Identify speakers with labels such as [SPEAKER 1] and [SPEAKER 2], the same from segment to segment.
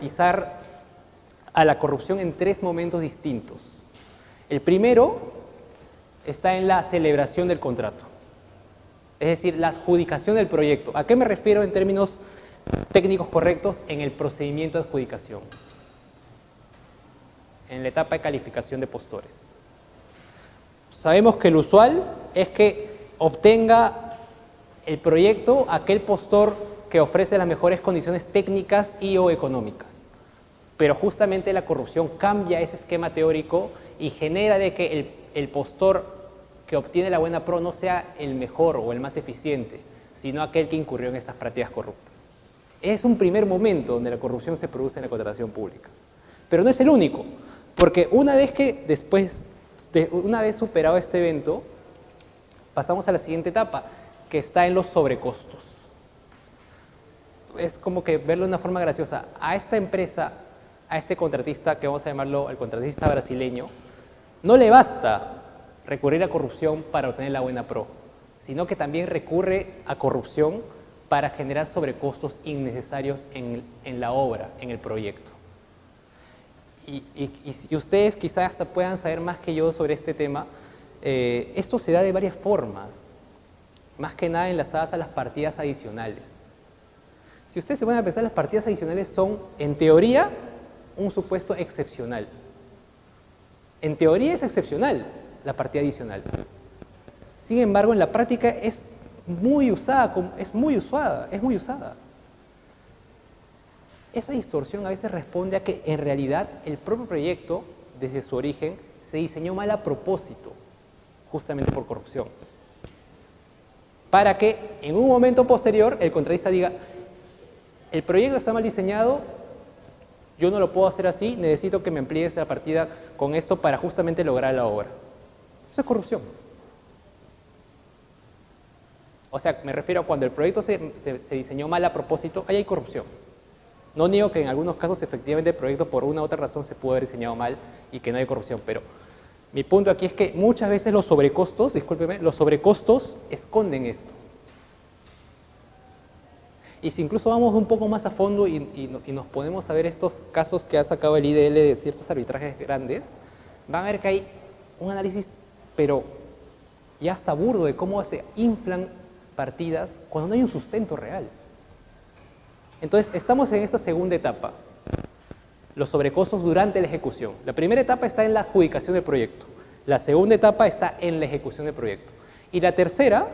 [SPEAKER 1] problematizar a la corrupción en tres momentos distintos. El primero está en la celebración del contrato, es decir, la adjudicación del proyecto. ¿A qué me refiero en términos técnicos correctos? En el procedimiento de adjudicación, en la etapa de calificación de postores. Sabemos que lo usual es que obtenga el proyecto aquel postor que ofrece las mejores condiciones técnicas y o económicas. Pero justamente la corrupción cambia ese esquema teórico y genera de que el postor que obtiene la buena pro no sea el mejor o el más eficiente, sino aquel que incurrió en estas prácticas corruptas. Es un primer momento donde la corrupción se produce en la contratación pública. Pero no es el único, porque una vez superado este evento, pasamos a la siguiente etapa, que está en los sobrecostos. Es como que verlo de una forma graciosa. A esta empresa, a este contratista, que vamos a llamarlo el contratista brasileño, no le basta recurrir a corrupción para obtener la buena pro, sino que también recurre a corrupción para generar sobrecostos innecesarios en la obra, en el proyecto. Y ustedes quizás hasta puedan saber más que yo sobre este tema. Esto se da de varias formas, más que nada enlazadas a las partidas adicionales. Si ustedes se van a pensar, las partidas adicionales son, en teoría, un supuesto excepcional. En teoría es excepcional la partida adicional. Sin embargo, en la práctica es muy usada. Esa distorsión a veces responde a que en realidad el propio proyecto, desde su origen, se diseñó mal a propósito, justamente por corrupción. Para que en un momento posterior el contratista diga, el proyecto está mal diseñado, yo no lo puedo hacer así, necesito que me amplíes la partida con esto para justamente lograr la obra. Eso es corrupción. O sea, me refiero a cuando el proyecto se diseñó mal a propósito, ahí hay corrupción. No niego que en algunos casos efectivamente el proyecto por una u otra razón se pudo haber diseñado mal y que no hay corrupción, pero mi punto aquí es que muchas veces los sobrecostos, discúlpeme, los sobrecostos esconden esto. Y si incluso vamos un poco más a fondo y nos ponemos a ver estos casos que ha sacado el IDL de ciertos arbitrajes grandes, van a ver que hay un análisis, pero ya hasta burdo, de cómo se inflan partidas cuando no hay un sustento real. Entonces, estamos en esta segunda etapa, los sobrecostos durante la ejecución. La primera etapa está en la adjudicación del proyecto, la segunda etapa está en la ejecución del proyecto. Y la tercera,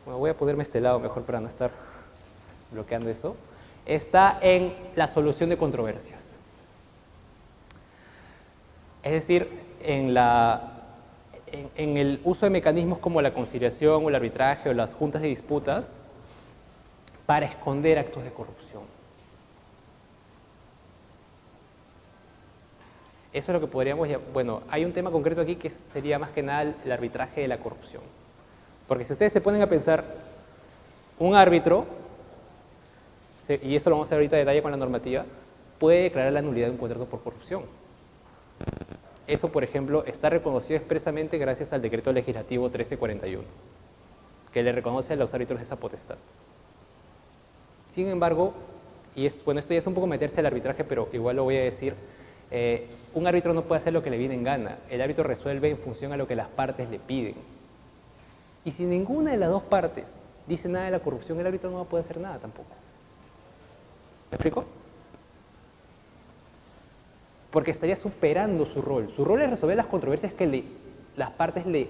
[SPEAKER 1] bueno, voy a ponerme este lado mejor para no estar bloqueando eso, está en la solución de controversias. Es decir, en el uso de mecanismos como la conciliación o el arbitraje o las juntas de disputas para esconder actos de corrupción. Eso es lo que podríamos llamar, bueno, hay un tema concreto aquí que sería más que nada el arbitraje de la corrupción. Porque si ustedes se ponen a pensar, un árbitro, y eso lo vamos a ver ahorita en detalle con la normativa, puede declarar la nulidad de un contrato por corrupción. Eso, por ejemplo, está reconocido expresamente gracias al decreto legislativo 1341, que le reconoce a los árbitros esa potestad. Sin embargo, bueno, esto ya es un poco meterse al arbitraje, pero igual lo voy a decir, un árbitro no puede hacer lo que le viene en gana. El árbitro resuelve en función a lo que las partes le piden. Y si ninguna de las dos partes dice nada de la corrupción, el árbitro no va a poder hacer nada tampoco. ¿Me explico? Porque estaría superando su rol. Su rol es resolver las controversias que las partes le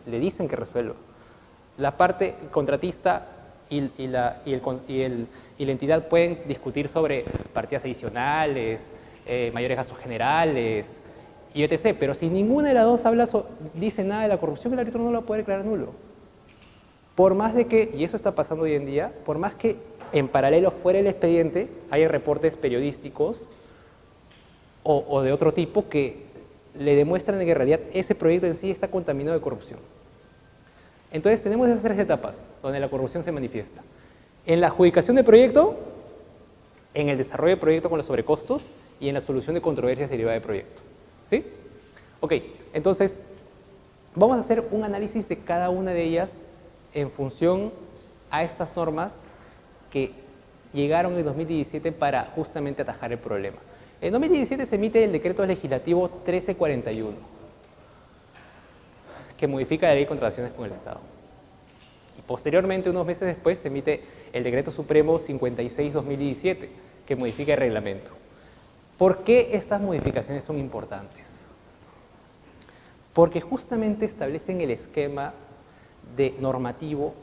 [SPEAKER 1] dicen que resuelva. La parte contratista y la entidad pueden discutir sobre partidas adicionales, mayores gastos generales, y etc. Pero si ninguna de las dos dice nada de la corrupción, el árbitro no lo va a poder declarar nulo. Por más de que, y eso está pasando hoy en día, por más que en paralelo fuera el expediente, hay reportes periodísticos o de otro tipo que le demuestran que en realidad ese proyecto en sí está contaminado de corrupción. Entonces tenemos esas tres etapas donde la corrupción se manifiesta. En la adjudicación del proyecto, en el desarrollo del proyecto con los sobrecostos y en la solución de controversias derivadas del proyecto. ¿Sí? Ok, entonces vamos a hacer un análisis de cada una de ellas en función a estas normas que llegaron en 2017 para justamente atajar el problema. En 2017 se emite el decreto legislativo 1341, que modifica la ley de contrataciones con el Estado. Y posteriormente, unos meses después, se emite el decreto supremo 56-2017, que modifica el reglamento. ¿Por qué estas modificaciones son importantes? Porque justamente establecen el esquema normativo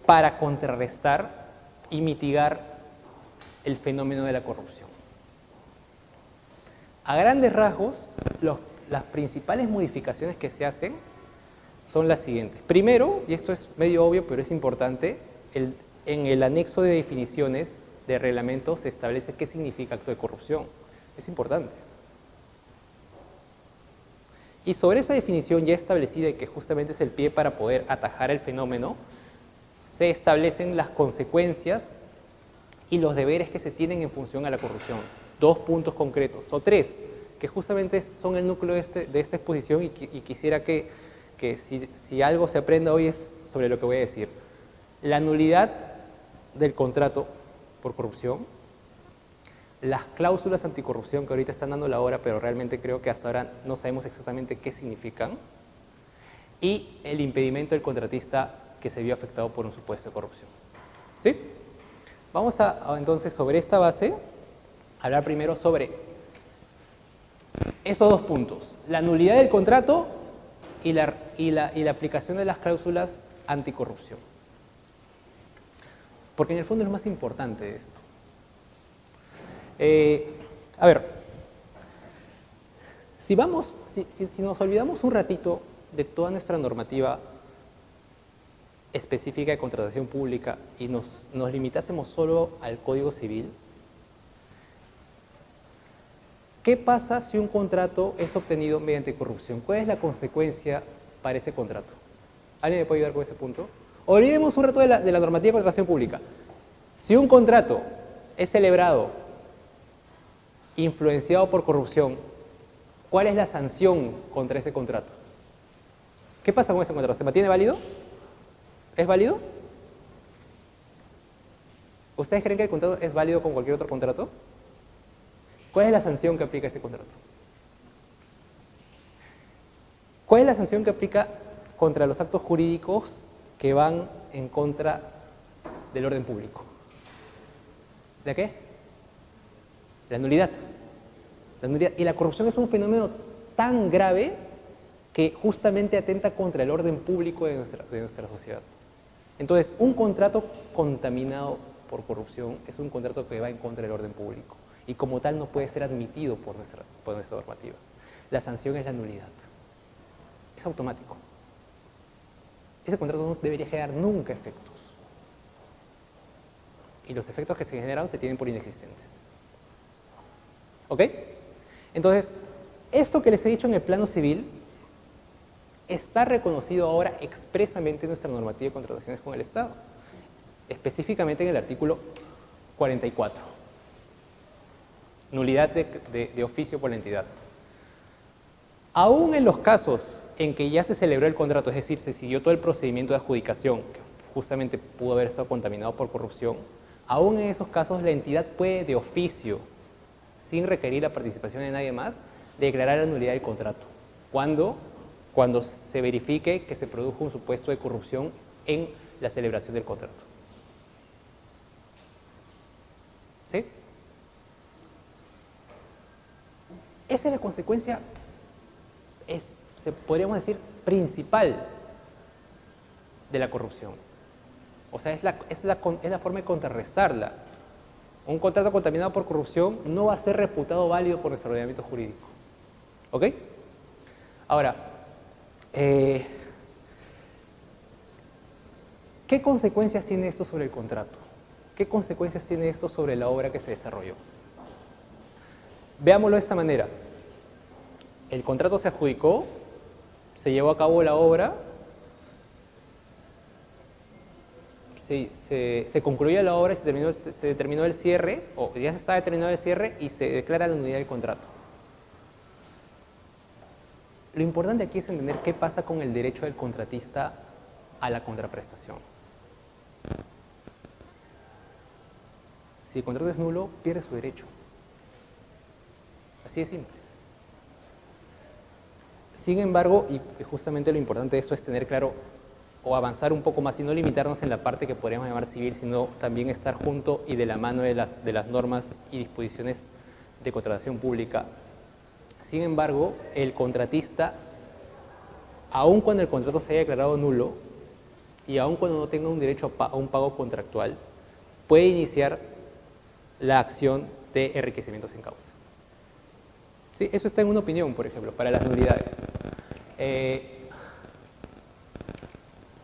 [SPEAKER 1] para contrarrestar y mitigar el fenómeno de la corrupción. A grandes rasgos, las principales modificaciones que se hacen son las siguientes. Primero, y esto es medio obvio, pero es importante, en el anexo de definiciones de reglamento se establece qué significa acto de corrupción. Es importante. Y sobre esa definición ya establecida y que justamente es el pie para poder atajar el fenómeno, se establecen las consecuencias y los deberes que se tienen en función a la corrupción. 2 puntos concretos, o 3, que justamente son el núcleo de esta exposición y quisiera que si algo se aprenda hoy es sobre lo que voy a decir. La nulidad del contrato por corrupción, las cláusulas anticorrupción que ahorita están dando la hora, pero realmente creo que hasta ahora no sabemos exactamente qué significan, y el impedimento del contratista que se vio afectado por un supuesto de corrupción. ¿Sí? Vamos entonces sobre esta base hablar primero sobre esos 2 puntos, la nulidad del contrato y la aplicación de las cláusulas anticorrupción. Porque en el fondo es lo más importante de esto. A ver, si nos olvidamos un ratito de toda nuestra normativa específica de contratación pública y nos limitásemos solo al Código Civil, ¿qué pasa si un contrato es obtenido mediante corrupción? ¿Cuál es la consecuencia para ese contrato? ¿Alguien me puede ayudar con ese punto? Olvidemos un rato de la normativa de contratación pública. Si un contrato es celebrado influenciado por corrupción, ¿cuál es la sanción contra ese contrato? ¿Qué pasa con ese contrato? ¿Se mantiene válido? ¿Es válido? ¿Ustedes creen que el contrato es válido con cualquier otro contrato? ¿Cuál es la sanción que aplica ese contrato? ¿Cuál es la sanción que aplica contra los actos jurídicos que van en contra del orden público? ¿La qué? La nulidad. Y la corrupción es un fenómeno tan grave que justamente atenta contra el orden público de nuestra sociedad. Entonces, un contrato contaminado por corrupción es un contrato que va en contra del orden público y como tal no puede ser admitido por nuestra normativa. La sanción es la nulidad. Es automático. Ese contrato no debería generar nunca efectos. Y los efectos que se generan se tienen por inexistentes. ¿Ok? Entonces, esto que les he dicho en el plano civil está reconocido ahora expresamente en nuestra normativa de contrataciones con el Estado, específicamente en el artículo 44, nulidad de oficio por la entidad. Aún en los casos en que ya se celebró el contrato, es decir, se siguió todo el procedimiento de adjudicación, que justamente pudo haber estado contaminado por corrupción, aún en esos casos la entidad puede de oficio, sin requerir la participación de nadie más, declarar la nulidad del contrato. Cuando se verifique que se produjo un supuesto de corrupción en la celebración del contrato. ¿Sí? Esa es la consecuencia, podríamos decir, principal de la corrupción. O sea, es la forma de contrarrestarla. Un contrato contaminado por corrupción no va a ser reputado válido por nuestro ordenamiento jurídico. ¿Ok? Ahora, ¿qué consecuencias tiene esto sobre el contrato? ¿Qué consecuencias tiene esto sobre la obra que se desarrolló? Veámoslo de esta manera. El contrato se adjudicó, se llevó a cabo la obra, se concluyó la obra y se determinó el cierre, o ya se está determinado el cierre y se declara la nulidad del contrato. Lo importante aquí es entender qué pasa con el derecho del contratista a la contraprestación. Si el contrato es nulo, pierde su derecho. Así de simple. Sin embargo, y justamente lo importante de esto es tener claro o avanzar un poco más y no limitarnos en la parte que podríamos llamar civil, sino también estar junto y de la mano de las normas y disposiciones de contratación pública. Sin embargo, el contratista, aun cuando el contrato se haya declarado nulo y aun cuando no tenga un derecho a un pago contractual, puede iniciar la acción de enriquecimiento sin causa. Sí, eso está en una opinión, por ejemplo, para las nulidades.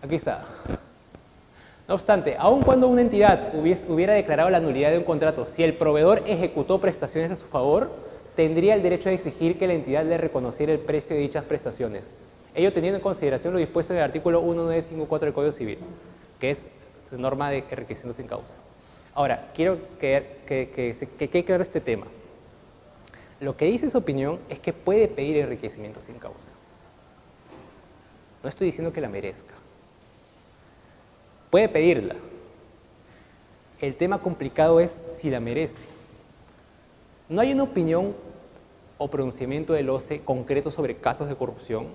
[SPEAKER 1] Aquí está. No obstante, aun cuando una entidad hubiera declarado la nulidad de un contrato, si el proveedor ejecutó prestaciones a su favor, tendría el derecho de exigir que la entidad le reconociera el precio de dichas prestaciones, ello teniendo en consideración lo dispuesto en el artículo 1954 del Código Civil, que es norma de enriquecimiento sin causa. Ahora, quiero que quede claro este tema. Lo que dice esa opinión es que puede pedir enriquecimiento sin causa. No estoy diciendo que la merezca. Puede pedirla. El tema complicado es si la merece. No hay una opinión o pronunciamiento del OCE concreto sobre casos de corrupción,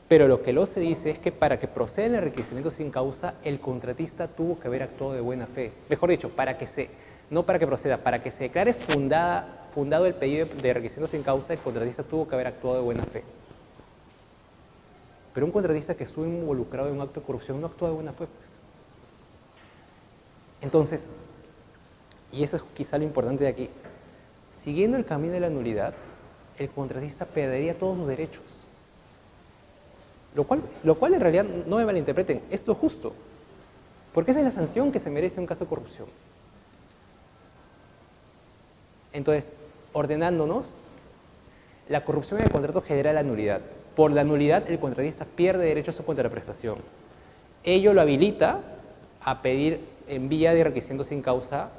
[SPEAKER 1] pero lo que el OCE dice es que para que proceda el enriquecimiento sin causa, el contratista tuvo que haber actuado de buena fe. Mejor dicho, no para que proceda, para que se declare fundado el pedido de enriquecimiento sin causa, el contratista tuvo que haber actuado de buena fe. Pero un contratista que estuvo involucrado en un acto de corrupción no actúa de buena fe, pues. Entonces, y eso es quizá lo importante de aquí, siguiendo el camino de la nulidad, el contratista perdería todos sus derechos. Lo cual en realidad, no me malinterpreten, es lo justo. Porque esa es la sanción que se merece un caso de corrupción. Entonces, ordenándonos, la corrupción en el contrato genera la nulidad. Por la nulidad, el contratista pierde derechos a su contraprestación. Ello lo habilita a pedir en vía de enriquecimiento sin causa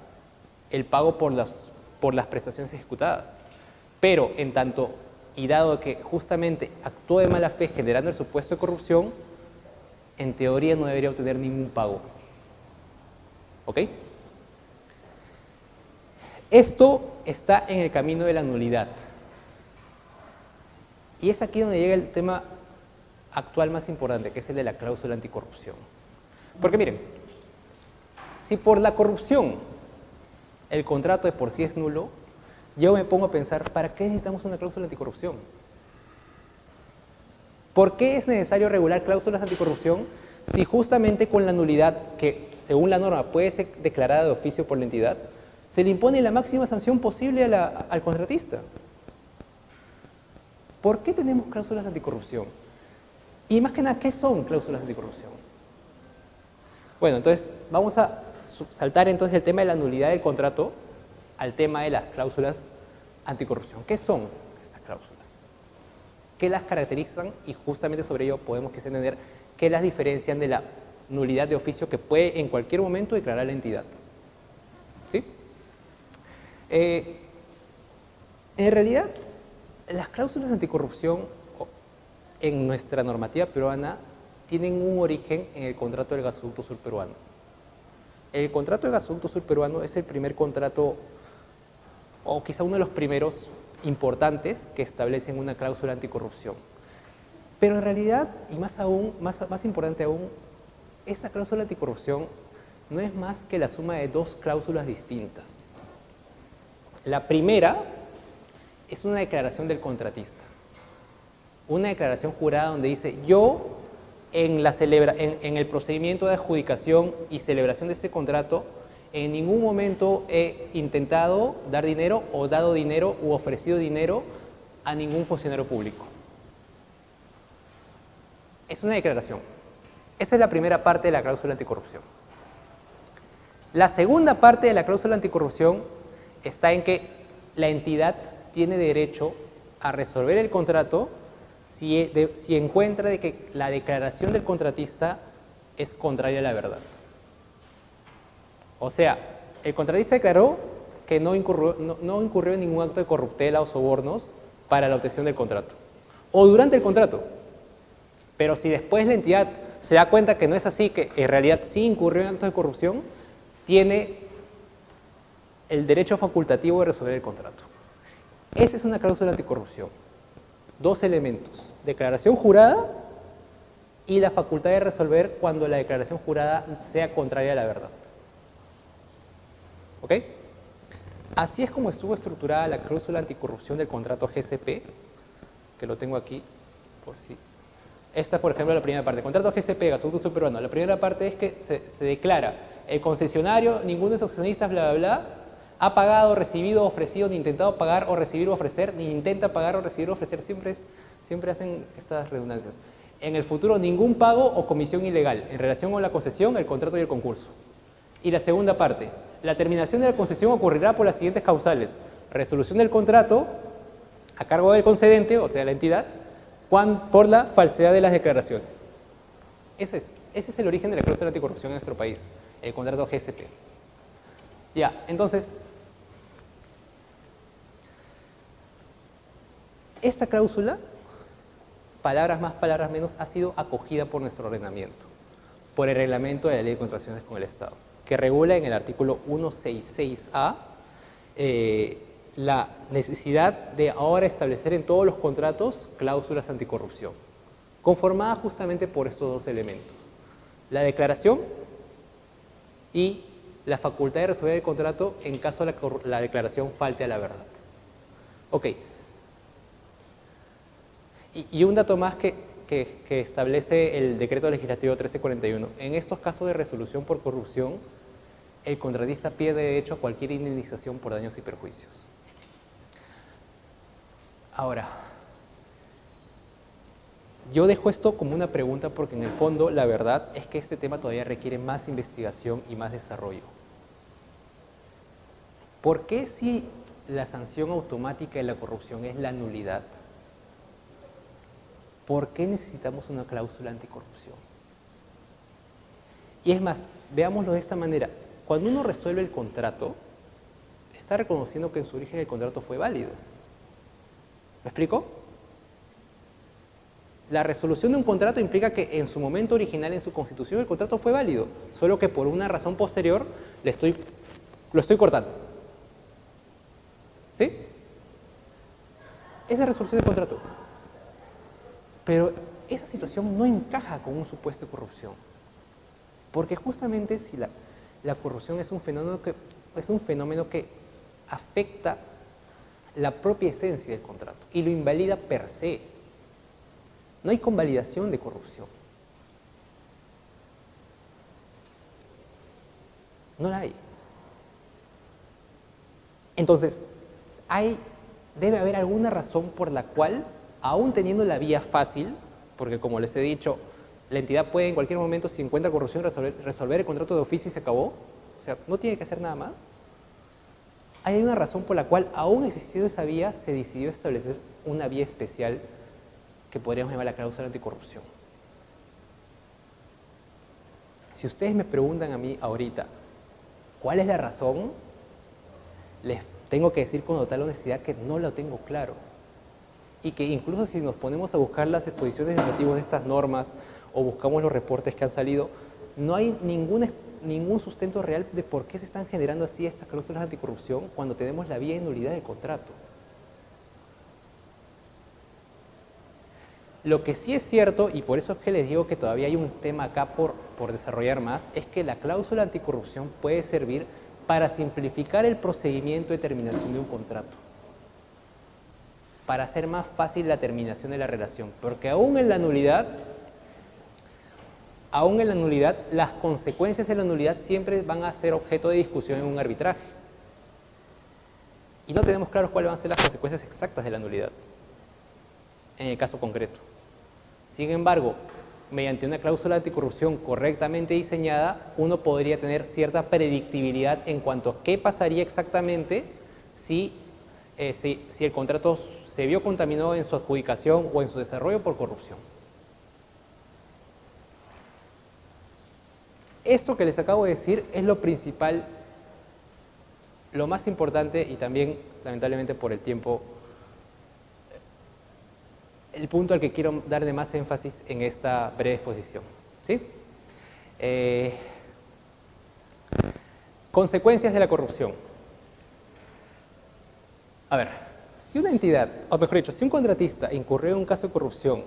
[SPEAKER 1] el pago por las prestaciones ejecutadas. Pero, en tanto y dado que justamente actuó de mala fe generando el supuesto de corrupción, en teoría no debería obtener ningún pago. ¿Ok? Esto está en el camino de la nulidad. Y es aquí donde llega el tema actual más importante, que es el de la cláusula anticorrupción. Porque miren, si por la corrupción el contrato de por sí es nulo, yo me pongo a pensar, ¿para qué necesitamos una cláusula anticorrupción? ¿Por qué es necesario regular cláusulas anticorrupción si justamente con la nulidad, que según la norma puede ser declarada de oficio por la entidad, se le impone la máxima sanción posible al contratista? ¿Por qué tenemos cláusulas anticorrupción? Y más que nada, ¿qué son cláusulas anticorrupción? Bueno, entonces vamos a saltar entonces del tema de la nulidad del contrato al tema de las cláusulas anticorrupción. ¿Qué son estas cláusulas? ¿Qué las caracterizan? Y justamente sobre ello podemos entender qué las diferencian de la nulidad de oficio que puede en cualquier momento declarar la entidad. ¿Sí? En realidad, las cláusulas anticorrupción en nuestra normativa peruana tienen un origen en el contrato del gasoducto sur peruano. El contrato del gasoducto sur peruano es el primer contrato, o quizá uno de los primeros importantes que establecen una cláusula anticorrupción. Pero en realidad, y más importante aún, esa cláusula anticorrupción no es más que la suma de dos cláusulas distintas. La primera es una declaración del contratista. Una declaración jurada donde dice, yo en el procedimiento de adjudicación y celebración de este contrato, en ningún momento he intentado dar dinero o dado dinero u ofrecido dinero a ningún funcionario público. Es una declaración. Esa es la primera parte de la cláusula anticorrupción. La segunda parte de la cláusula anticorrupción está en que la entidad tiene derecho a resolver el contrato si encuentra de que la declaración del contratista es contraria a la verdad. O sea, el contratista declaró que no incurrió en ningún acto de corruptela o sobornos para la obtención del contrato, o durante el contrato. Pero si después la entidad se da cuenta que no es así, que en realidad sí incurrió en actos de corrupción, tiene el derecho facultativo de resolver el contrato. Esa es una cláusula anticorrupción. Dos elementos, declaración jurada y la facultad de resolver cuando la declaración jurada sea contraria a la verdad. ¿Ok? Así es como estuvo estructurada la cláusula anticorrupción del contrato GCP, que lo tengo aquí, por si. Esta, por ejemplo, es la primera parte. Contrato GCP, gasoducto subperuano. La primera parte es que se declara el concesionario, ninguno de sus accionistas, bla, bla, bla, ha pagado, recibido, ofrecido, ni intentado pagar o recibir o ofrecer, ni intenta pagar o recibir o ofrecer. Siempre hacen estas redundancias. En el futuro, ningún pago o comisión ilegal en relación con la concesión, el contrato y el concurso. Y la segunda parte, la terminación de la concesión ocurrirá por las siguientes causales. Resolución del contrato a cargo del concedente, o sea, la entidad, por la falsedad de las declaraciones. Ese es el origen de la cláusula anticorrupción en nuestro país, el contrato GCP. Ya, entonces, esta cláusula, palabras más, palabras menos, ha sido acogida por nuestro ordenamiento, por el reglamento de la Ley de Contrataciones con el Estado, que regula en el artículo 166A la necesidad de ahora establecer en todos los contratos cláusulas anticorrupción, conformada justamente por estos dos elementos, la declaración y la facultad de resolver el contrato en caso la declaración falte a la verdad. Ok. Y un dato más que establece el decreto legislativo 1341. En estos casos de resolución por corrupción, el contratista pierde derecho a cualquier indemnización por daños y perjuicios. Ahora, yo dejo esto como una pregunta porque en el fondo la verdad es que este tema todavía requiere más investigación y más desarrollo. ¿Por qué si la sanción automática de la corrupción es la nulidad? ¿Por qué necesitamos una cláusula anticorrupción? Y es más, veámoslo de esta manera. Cuando uno resuelve el contrato, está reconociendo que en su origen el contrato fue válido. ¿Me explico? La resolución de un contrato implica que en su momento original, en su constitución, el contrato fue válido, solo que por una razón posterior lo estoy cortando. ¿Sí? Esa es resolución del contrato. Pero esa situación no encaja con un supuesto de corrupción. Porque justamente si la corrupción es un fenómeno que afecta la propia esencia del contrato y lo invalida per se. No hay convalidación de corrupción. No la hay. Entonces, debe haber alguna razón por la cual, aún teniendo la vía fácil, porque como les he dicho, la entidad puede en cualquier momento, si encuentra corrupción, resolver el contrato de oficio y se acabó, o sea, no tiene que hacer nada más. Hay una razón por la cual, aún existiendo esa vía, se decidió establecer una vía especial que podríamos llamar la cláusula anticorrupción. Si ustedes me preguntan a mí ahorita, ¿cuál es la razón? Les tengo que decir con total honestidad que no lo tengo claro. Y que incluso si nos ponemos a buscar las exposiciones de motivos de estas normas o buscamos los reportes que han salido, no hay ningún sustento real de por qué se están generando así estas cláusulas anticorrupción cuando tenemos la vía de nulidad del contrato. Lo que sí es cierto, y por eso es que les digo que todavía hay un tema acá por desarrollar más, es que la cláusula anticorrupción puede servir para simplificar el procedimiento de terminación de un contrato, para hacer más fácil la terminación de la relación, porque aún en la nulidad, las consecuencias de la nulidad siempre van a ser objeto de discusión en un arbitraje. Y no tenemos claros cuáles van a ser las consecuencias exactas de la nulidad, en el caso concreto. Sin embargo, mediante una cláusula anticorrupción correctamente diseñada, uno podría tener cierta predictibilidad en cuanto a qué pasaría exactamente si el contrato se vio contaminado en su adjudicación o en su desarrollo por corrupción. Esto que les acabo de decir es lo principal, lo más importante y también, lamentablemente por el tiempo, el punto al que quiero darle más énfasis en esta breve exposición. ¿Sí? Consecuencias de la corrupción. A ver, si una entidad, o mejor dicho, si un contratista incurrió en un caso de corrupción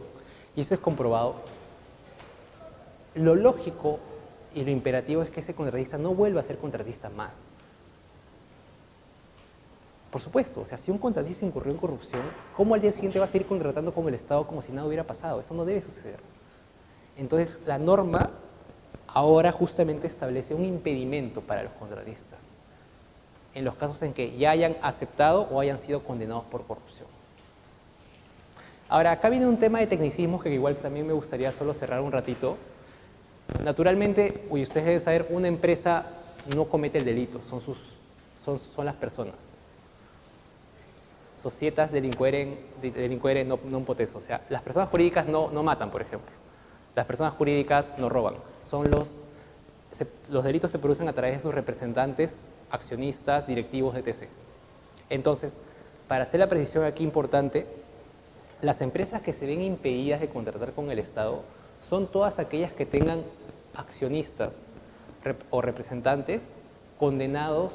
[SPEAKER 1] y eso es comprobado, lo lógico y lo imperativo es que ese contratista no vuelva a ser contratista más. Por supuesto, o sea, si un contratista incurrió en corrupción, ¿cómo al día siguiente va a seguir contratando con el Estado como si nada hubiera pasado? Eso no debe suceder. Entonces, la norma ahora justamente establece un impedimento para los contratistas en los casos en que ya hayan aceptado o hayan sido condenados por corrupción. Ahora, acá viene un tema de tecnicismos que igual también me gustaría solo cerrar un ratito. Naturalmente, ustedes deben saber, una empresa no comete el delito, son las personas. Societas delinqueren non potest, o sea, las personas jurídicas no matan, por ejemplo. Las personas jurídicas no roban. Los delitos se producen a través de sus representantes, accionistas, directivos, etc. Entonces, para hacer la precisión aquí importante, las empresas que se ven impedidas de contratar con el Estado son todas aquellas que tengan accionistas o representantes condenados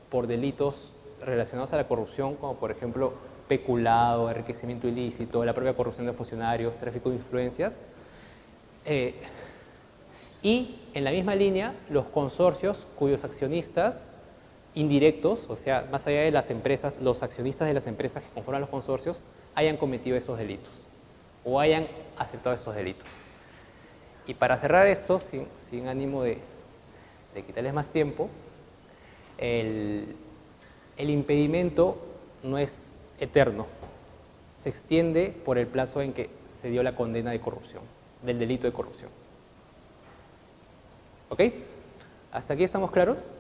[SPEAKER 1] por delitos relacionados a la corrupción, como por ejemplo peculado, enriquecimiento ilícito, la propia corrupción de funcionarios, tráfico de influencias. Y en la misma línea, los consorcios cuyos accionistas indirectos, o sea, más allá de las empresas, los accionistas de las empresas que conforman los consorcios, hayan cometido esos delitos o hayan aceptado esos delitos. Y para cerrar esto, sin ánimo de quitarles más tiempo, el impedimento no es eterno, se extiende por el plazo en que se dio la condena de corrupción, del delito de corrupción. ¿Ok? ¿Hasta aquí estamos claros?